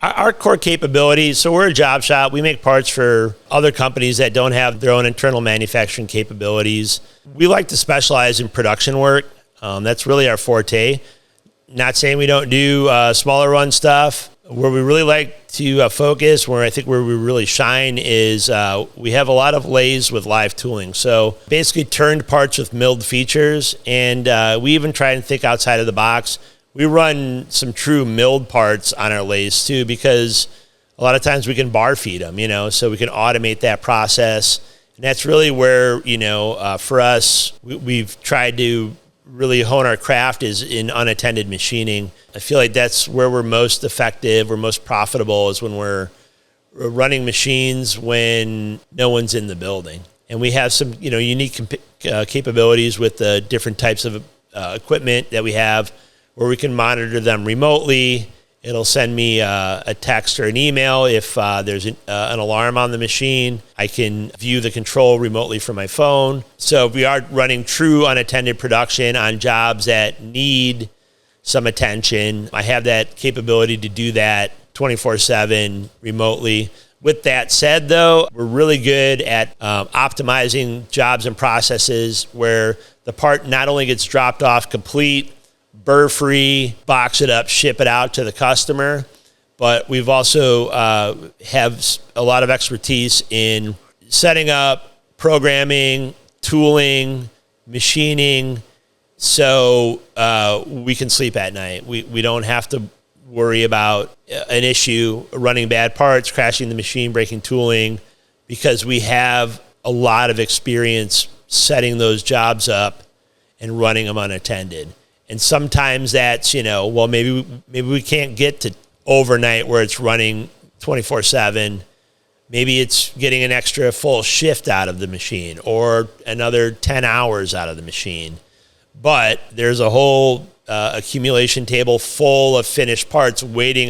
Our core capabilities, so we're a job shop. We make parts for other companies that don't have their own internal manufacturing capabilities. We like to specialize in production work. That's really our forte. Not saying we don't do smaller run stuff. Where we really like to focus, where we really shine is we have a lot of lathes with live tooling. So basically turned parts with milled features, and we even try and think outside of the box. We run some true milled parts on our lathes too, because a lot of times we can bar feed them, so we can automate that process. And that's really where, for us, we've tried to really hone our craft is in unattended machining. I feel like that's where we're most effective, we're most profitable, is when we're running machines when no one's in the building. And we have some, unique capabilities with the different types of equipment that we have, where we can monitor them remotely. It'll send me a text or an email if there's an alarm on the machine. I can view the control remotely from my phone. So we are running true unattended production on jobs that need some attention. I have that capability to do that 24/7 remotely. With that said, though, we're really good at optimizing jobs and processes where the part not only gets dropped off complete, burr-free, box it up, ship it out to the customer, but we've also have a lot of expertise in setting up, programming, tooling, machining, so we can sleep at night. We don't have to worry about an issue, running bad parts, crashing the machine, breaking tooling, because we have a lot of experience setting those jobs up and running them unattended. And sometimes that's, maybe we can't get to overnight where it's running 24/7. Maybe it's getting an extra full shift out of the machine or another 10 hours out of the machine. But there's a whole accumulation table full of finished parts waiting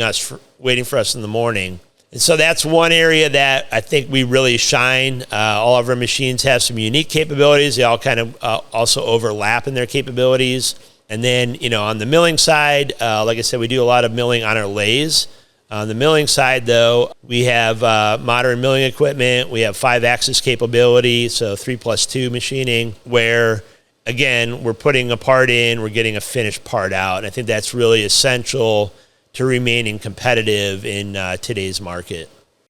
for us in the morning. And so that's one area that I think we really shine. All of our machines have some unique capabilities. They all kind of also overlap in their capabilities. And then, on the milling side, like I said, we do a lot of milling on our lathes. On the milling side, though, we have modern milling equipment. We have 5-axis capability, so 3+2 machining, where, again, we're putting a part in, we're getting a finished part out. And I think that's really essential to remaining competitive in today's market.